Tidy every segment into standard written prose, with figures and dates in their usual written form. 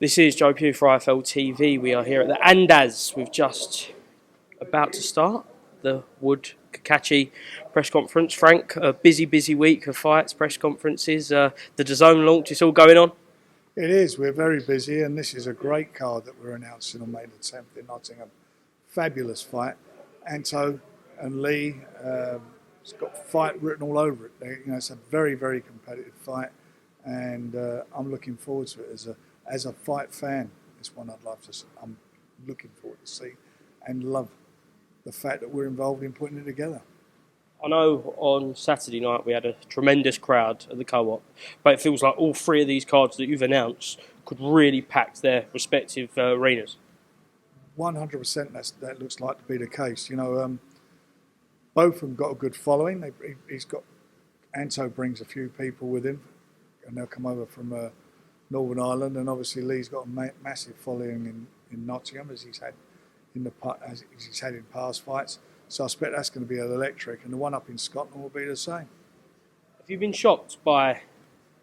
This is Joe Pugh for IFLTV. We are here at the Andaz. We've just about to start the Wood Cacace press conference. Frank, a busy week of fights, press conferences. The DAZN launch, it's all going on. It is. We're very busy, and this is a great card that we're announcing on May the 10th in Nottingham. Fabulous fight. Anto and Lee, it's got fight written all over it. It's a very competitive fight, and I'm looking forward to it as a fight fan. It's one I'd love to see. I'm looking forward to see, and love the fact that we're involved in putting it together. I know on Saturday night we had a tremendous crowd at the Co-op, but it feels like all three of these cards that you've announced could really pack their respective arenas. 100% that looks like to be the case. Both of them got a good following. Anto brings a few people with him, and they'll come over from Northern Ireland, and obviously Lee's got a massive following in Nottingham as he's had in past fights. So I expect that's going to be electric, and the one up in Scotland will be the same. Have you been shocked by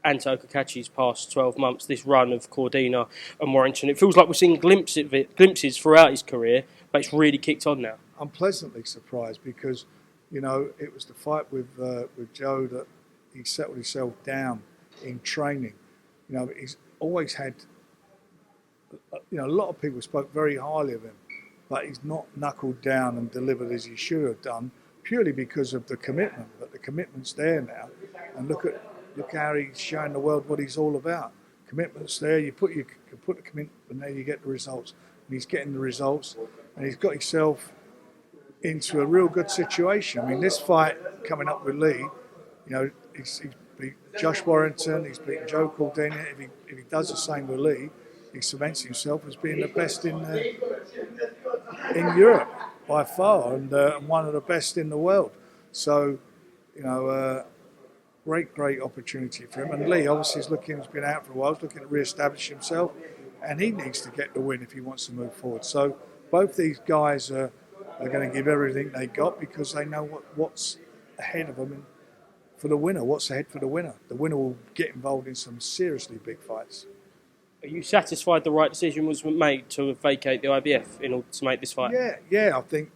Anto Cacace's past 12 months, this run of Cordina and Warrington? It feels like we're seeing glimpses throughout his career, but it's really kicked on now. I'm pleasantly surprised because, it was the fight with Joe that he settled himself down in training. He's always had, a lot of people spoke very highly of him, but he's not knuckled down and delivered as he should have done, purely because of the commitment. But the commitment's there now, and look how he's showing the world what he's all about. Commitment's there. You put the commitment, and there you get the results. And he's getting the results, and he's got himself into a real good situation. I mean, this fight coming up with Lee, he's beat Josh Warrington, he's beaten Joe Cordina. If he does the same with Lee, he cements himself as being the best in Europe by far, and one of the best in the world. So, great opportunity for him. And Lee obviously he's been out for a while, he's looking to re-establish himself, and he needs to get the win if he wants to move forward. So both these guys are going to give everything they got because they know what's ahead of them and for the winner. What's ahead for the winner? The winner will get involved in some seriously big fights. Are you satisfied the right decision was made to vacate the IBF in order to make this fight? Yeah. I think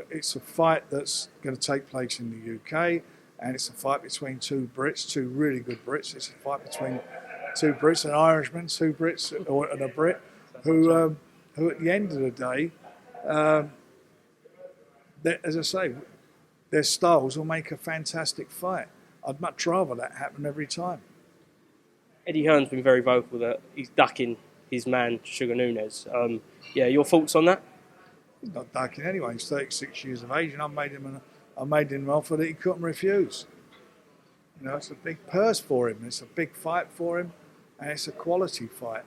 it's a fight that's going to take place in the UK, and it's a fight between two Brits, two really good Brits. It's a fight between two Brits, an Irishman, two Brits, and a Brit, who at the end of the day, as I say, their styles will make a fantastic fight. I'd much rather that happen every time. Eddie Hearn's been very vocal that he's ducking his man, Sugar Nunez. Your thoughts on that? He's not ducking anyway. He's 36 years of age, and I made him an offer that he couldn't refuse. It's a big purse for him. It's a big fight for him, and it's a quality fight.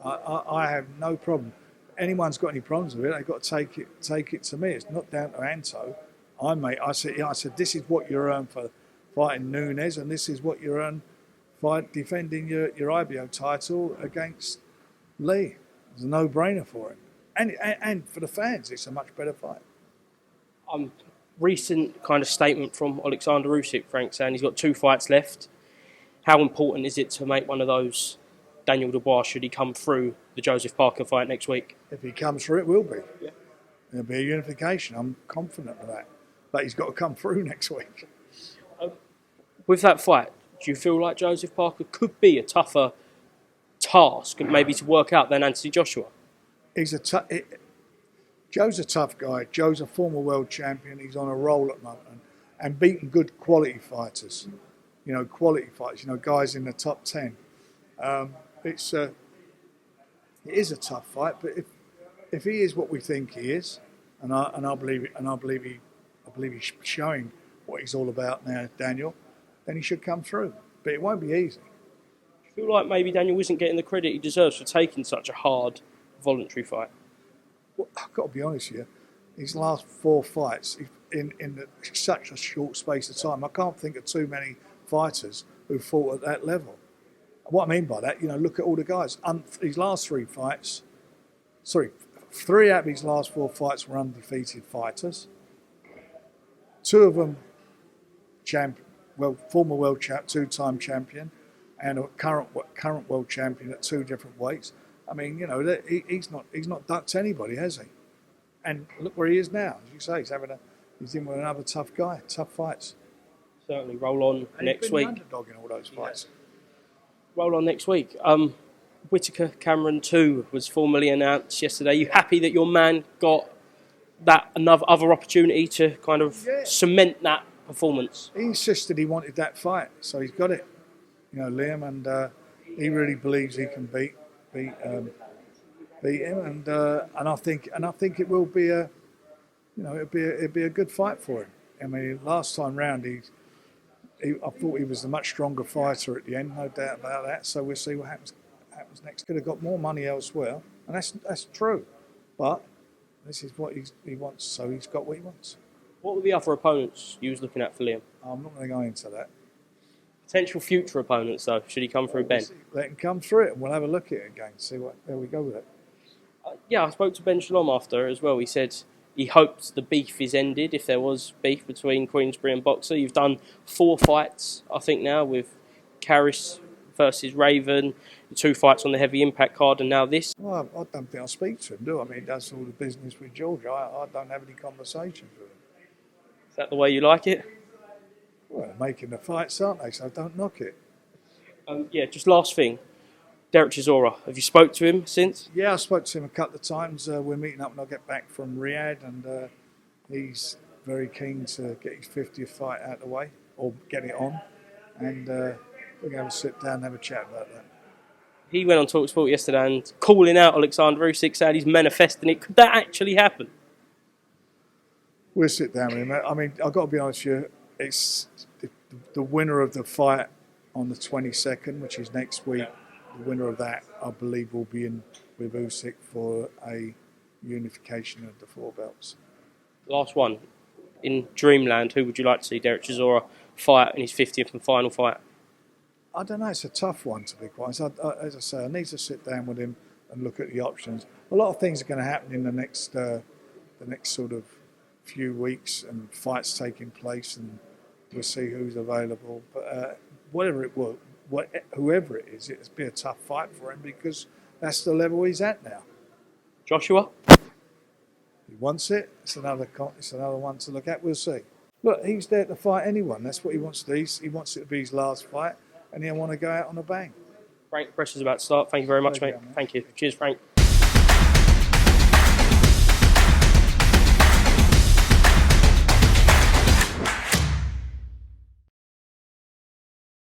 I have no problem. Anyone's got any problems with it, they've got to take it to me. It's not down to Anto. I said, this is what you earn for fighting Nunez, and this is what you earn defending your IBO title against Lee. It's a no-brainer for him. And for the fans, it's a much better fight. Recent kind of statement from Alexander Usyk, Frank, saying he's got 2 fights left. How important is it to make one of those Daniel Dubois should he come through the Joseph Parker fight next week? If he comes through, it will be. Yeah. There'll be a unification. I'm confident of that. But he's got to come through next week. With that fight, do you feel like Joseph Parker could be a tougher task maybe to work out than Anthony Joshua? Joe's a tough guy. Joe's a former world champion. He's on a roll at the moment and beating good quality fighters. Guys in the top 10. It is a tough fight, but if he is what we think he is, and I believe he's showing what he's all about now, Daniel, then he should come through. But it won't be easy. Do you feel like maybe Daniel isn't getting the credit he deserves for taking such a hard, voluntary fight? Well, I've got to be honest here. His last 4 fights in such a short space of time, I can't think of too many fighters who fought at that level. What I mean by that, look at all the guys. His last 3 fights, 3 out of his last 4 fights were undefeated fighters. 2 of them former world champ, 2-time champion, and a current world champion at 2 different weights. I mean, you know, he's not ducked anybody, has he? And look where he is now. As you say, he's in with another tough guy, tough fights. Certainly, roll on And next he's been week. the underdog in all those fights. Roll on next week. Whittaker Cameron 2 was formally announced yesterday. You happy that your man got that other opportunity to kind of cement that performance? He insisted he wanted that fight, so he's got it. You know, Liam, and he really believes he can beat him, and I think it will be it'd be a good fight for him. I mean, last time round I thought he was the much stronger fighter at the end, no doubt about that. So we'll see what happens next. Could have got more money elsewhere, and that's true, but this is what he wants, so he's got what he wants. What were the other opponents you was looking at for Liam? I'm not going to go into that. Potential future opponents, though, should he come through Ben? Let him come through it, and we'll have a look at it again, see where we go with it. Yeah, I spoke to Ben Shalom after as well. He said he hoped the beef is ended, if there was beef between Queensberry and Boxer. You've done 4 fights, I think, now, with Cacace versus Raven, 2 fights on the heavy impact card, and now this. Well, I don't think I speak to him, do I? I mean, he does all the business with George. I don't have any conversations with him. Is that the way you like it? Well, they're making the fights, aren't they? So don't knock it. Just last thing. Derek Chisora, have you spoke to him since? Yeah, I spoke to him a couple of times. We're meeting up when I get back from Riyadh, and he's very keen to get his 50th fight out of the way, or get it on. And we're going to have a sit down and have a chat about that. He went on TalkSport yesterday and calling out Alexander Usyk, saying he's manifesting it. Could that actually happen? We'll sit down with him. I mean, I've got to be honest with you, it's the winner of the fight on the 22nd, which is next week. The winner of that, I believe, will be in with Usyk for a unification of the 4 belts. Last one. In Dreamland, who would you like to see Derek Chisora fight in his 50th and final fight? I don't know. It's a tough one, to be quite honest. As I say, I need to sit down with him and look at the options. A lot of things are going to happen in the next sort of few weeks, and fights taking place, and we'll see who's available. But whoever it is, it'll be a tough fight for him because that's the level he's at now. Joshua? He wants it. It's another one to look at. We'll see. Look, he's there to fight anyone. That's what he wants to do. He wants it to be his last fight, and he'll want to go out on a bang. Frank, pressure's about to start. Thank you very much, mate. Man. Thank you. Cheers, Frank.